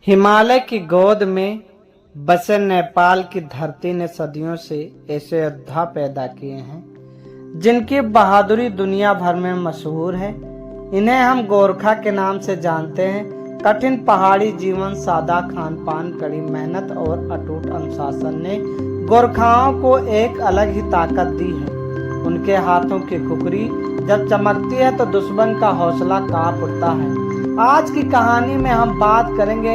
हिमालय की गोद में बसे नेपाल की धरती ने सदियों से ऐसे योद्धा पैदा किए हैं जिनकी बहादुरी दुनिया भर में मशहूर है। इन्हें हम गोरखा के नाम से जानते हैं। कठिन पहाड़ी जीवन, सादा खान पान, कड़ी मेहनत और अटूट अनुशासन ने गोरखाओं को एक अलग ही ताकत दी है। उनके हाथों की खुखरी जब चमकती है तो दुश्मन का हौसला कांप उठता है। आज की कहानी में हम बात करेंगे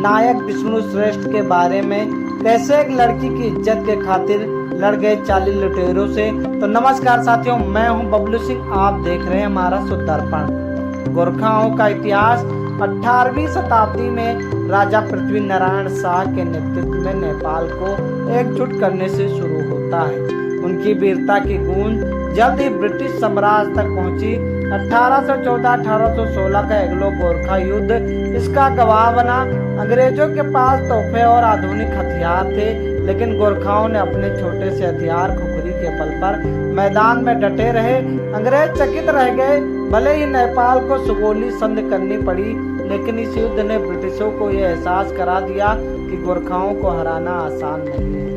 नायक विष्णु श्रेष्ठ के बारे में, कैसे एक लड़की की इज्जत के खातिर लड़ गए 40 लुटेरों से। तो नमस्कार साथियों, मैं हूं बबलू सिंह, आप देख रहे हैं हमारा सुदर्पण। गोरखाओं का इतिहास 18वीं शताब्दी में राजा पृथ्वी नारायण शाह के नेतृत्व में नेपाल को एकजुट करने से शुरू होता है। उनकी वीरता की गूंज जल्द ही ब्रिटिश साम्राज्य तक पहुंची। 1814-1816 का एंग्लो गोरखा युद्ध इसका गवाह बना। अंग्रेजों के पास तोहफे और आधुनिक हथियार थे, लेकिन गोरखाओं ने अपने छोटे से हथियार खुखरी के बल पर मैदान में डटे रहे। अंग्रेज चकित रह गए। भले ही नेपाल को सुगोली संधि करनी पड़ी, लेकिन इस युद्ध ने ब्रिटिशों को यह एहसास करा दिया कि गोरखाओं को हराना आसान नहीं है।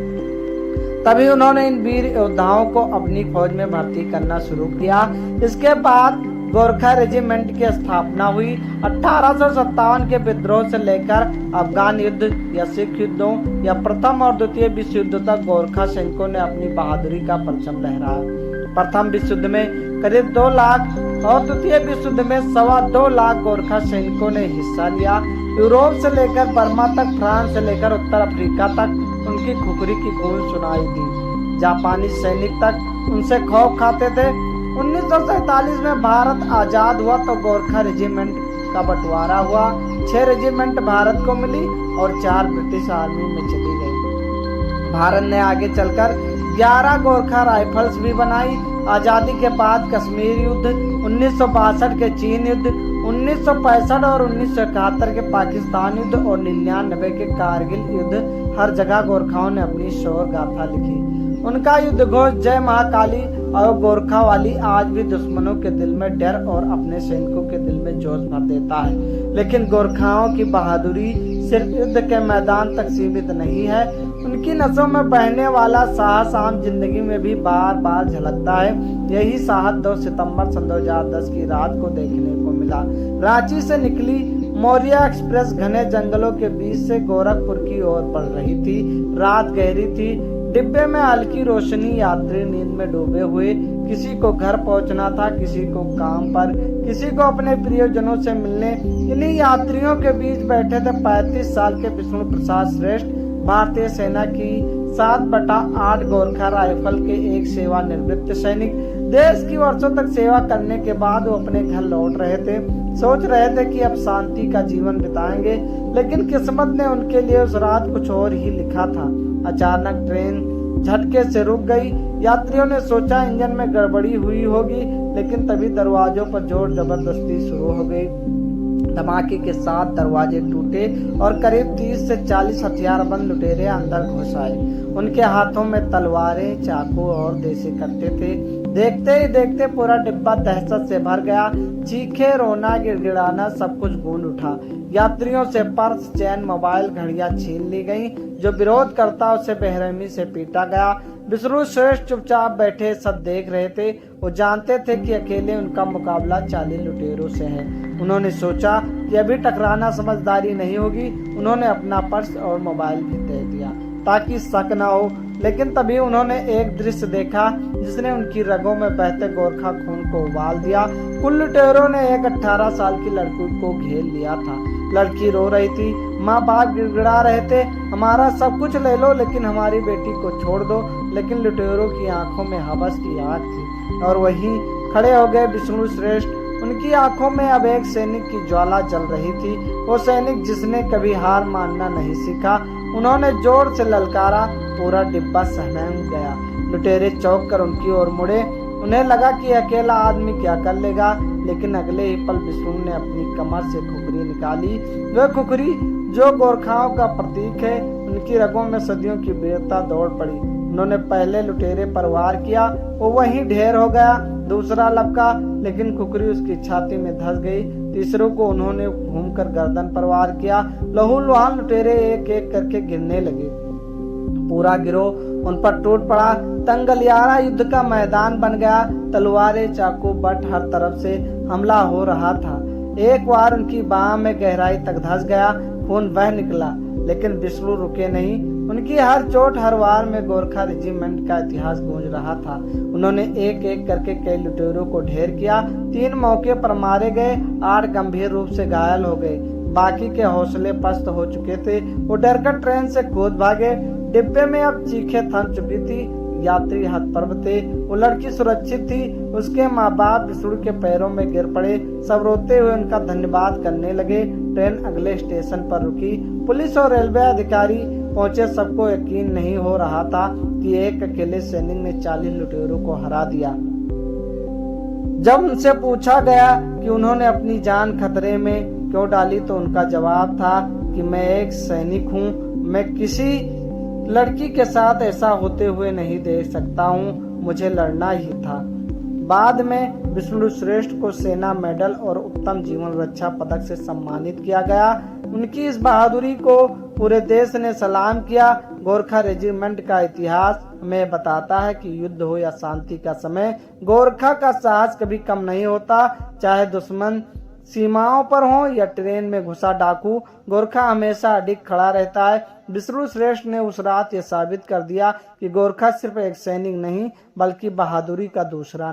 तभी उन्होंने इन वीर योद्धाओं को अपनी फौज में भर्ती करना शुरू किया। इसके बाद गोरखा रेजिमेंट की स्थापना हुई। 1857 के विद्रोह से लेकर अफगान युद्ध या सिख युद्धों या प्रथम और द्वितीय विश्व युद्ध तक गोरखा सैनिकों ने अपनी बहादुरी का परचम लहराया। प्रथम विश्व युद्ध में करीब 2 लाख और द्वितीय विश्व युद्ध में 2.25 लाख गोरखा सैनिकों ने हिस्सा लिया। यूरोप से लेकर बर्मा तक, फ्रांस से लेकर उत्तर अफ्रीका तक उनकी खुखरी की गूंज सुनाई दी। जापानी सैनिक तक उनसे खौफ खाते थे। 1947 में भारत आजाद हुआ तो गोरखा रेजिमेंट का बंटवारा हुआ। 6 रेजिमेंट भारत को मिली और 4 ब्रिटिश आर्मी में चली गई। भारत ने आगे चलकर 11 गोरखा राइफल्स भी बनाई। आजादी के बाद कश्मीर युद्ध, 1962 के चीन युद्ध, 1965 और 1971 के पाकिस्तान युद्ध और 99 के कारगिल युद्ध, हर जगह गोरखाओं ने अपनी शौर्य गाथा लिखी। उनका युद्ध घोष जय महाकाली और गोरखा वाली आज भी दुश्मनों के दिल में डर और अपने सैनिकों के दिल में जोश भर देता है। लेकिन गोरखाओं की बहादुरी सिर्फ युद्ध के मैदान तक सीमित नहीं है। उनकी नसों में बहने वाला साहस आम जिंदगी में भी बार बार झलकता है। यही साहस 2 सितंबर सन 2010 की रात को देखने को मिला। रांची से निकली मौर्य एक्सप्रेस घने जंगलों के बीच से गोरखपुर की ओर बढ़ रही थी। रात गहरी थी। डिब्बे में हल्की रोशनी, यात्री नींद में डूबे हुए। किसी को घर पहुंचना था, किसी को काम पर, किसी को अपने प्रियजनों से मिलने। इन्हीं यात्रियों के बीच बैठे थे 35 साल के विष्णु प्रसाद श्रेष्ठ, भारतीय सेना की 7/8 गोरखा राइफल के एक सेवानिवृत्त सैनिक। देश की वर्षों तक सेवा करने के बाद वो अपने घर लौट रहे थे। सोच रहे थे कि अब शांति का जीवन बिताएंगे, लेकिन किस्मत ने उनके लिए उस रात कुछ और ही लिखा था। अचानक ट्रेन झटके से रुक गई। यात्रियों ने सोचा इंजन में गड़बड़ी हुई होगी, लेकिन तभी दरवाजों पर जोर जबरदस्ती शुरू हो गई। धमाके के साथ दरवाजे टूटे और करीब 30 से 40 हथियारबंद लुटेरे अंदर घुस आए। उनके हाथों में तलवारें, चाकू और देसी कट्टे थे। देखते ही देखते पूरा डिब्बा दहशत से भर गया। चीखे, रोना, गिड़गिड़ाना सब कुछ गूंज उठा। यात्रियों से पर्स, चैन, मोबाइल, घड़ियां छीन ली गईं। जो विरोध करता उसे बेरहमी से पीटा गया। विष्णु श्रेष्ठ चुपचाप बैठे सब देख रहे थे। वो जानते थे कि अकेले उनका मुकाबला 40 लुटेरों से है। उन्होंने सोचा कि अभी टकराना समझदारी नहीं होगी। उन्होंने अपना पर्स और मोबाइल भी दे दिया ताकि शक न हो। लेकिन तभी उन्होंने एक दृश्य देखा जिसने उनकी रगों में बहते गोरखा खून को उबाल दिया। कुल लुटेरों ने एक 18 साल की लड़की को घेर लिया था। लड़की रो रही थी। माँ बाप गिड़गिड़ा रहे थे, हमारा सब कुछ ले लो लेकिन हमारी बेटी को छोड़ दो। लेकिन लुटेरों की आंखों में हवस की आग थी और वहीं खड़े हो गए विष्णु श्रेष्ठ। उनकी आंखों में अब एक सैनिक की ज्वाला जल रही थी। वो सैनिक जिसने कभी हार मानना नहीं सीखा। उन्होंने जोर से ललकारा। पूरा डिब्बा सहम गया। लुटेरे चौंक कर उनकी ओर मुड़े। उन्हें लगा कि अकेला आदमी क्या कर लेगा, लेकिन अगले ही पल विष्णु ने अपनी कमर से खुखरी निकाली। वह खुखरी जो गोरखाओं का प्रतीक है। उनकी रगों में सदियों की वीरता दौड़ पड़ी। उन्होंने पहले लुटेरे पर वार किया, वो वहीं ढेर हो गया। दूसरा लपका, लेकिन खुखरी उसकी छाती में धंस गई। तीसरों को उन्होंने घूमकर गर्दन पर वार किया। लहूलुहान लुटेरे एक एक करके गिरने लगे। पूरा गिरोह उन पर टूट पड़ा। तंग गलियारा युद्ध का मैदान बन गया। तलवारें, चाकू, बट हर तरफ से हमला हो रहा था। एक बार उनकी बाह में गहराई तक धंस गया, खून बह निकला, लेकिन विष्णु रुके नहीं। उनकी हर चोट, हर वार में गोरखा रेजिमेंट का इतिहास गूंज रहा था। उन्होंने एक एक करके कई लुटेरों को ढेर किया। 3 मौके पर मारे गए, 8 गंभीर रूप से घायल हो गए। बाकी के हौसले पस्त हो चुके थे। वो डरकर ट्रेन से कूद भागे। डिब्बे में अब चीखें थम चुकी थी। यात्री हतप्रभ थे। वो लड़की सुरक्षित थी। उसके माँ बाप विष्णु के पैरों में गिर पड़े। सब रोते हुए उनका धन्यवाद करने लगे। ट्रेन अगले स्टेशन पर रुकी। पुलिस और रेलवे अधिकारी पहुंचे। सबको यकीन नहीं हो रहा था कि एक अकेले सैनिक ने 40 लुटेरों को हरा दिया। जब उनसे पूछा गया कि उन्होंने अपनी जान खतरे में क्यों डाली, तो उनका जवाब था कि मैं एक सैनिक हूँ। मैं किसी लड़की के साथ ऐसा होते हुए नहीं देख सकता हूँ। मुझे लड़ना ही था। बाद में विष्णु श्रेष्ठ को सेना मेडल और उत्तम जीवन रक्षा पदक से सम्मानित किया गया। उनकी इस बहादुरी को पूरे देश ने सलाम किया। गोरखा रेजिमेंट का इतिहास हमें बताता है कि युद्ध हो या शांति का समय, गोरखा का साहस कभी कम नहीं होता। चाहे दुश्मन सीमाओं पर हो या ट्रेन में घुसा डाकू, गोरखा हमेशा अडिग खड़ा रहता है। विष्णु श्रेष्ठ ने उस रात ये साबित कर दिया कि गोरखा सिर्फ एक सैनिक नहीं, बल्कि बहादुरी का दूसरा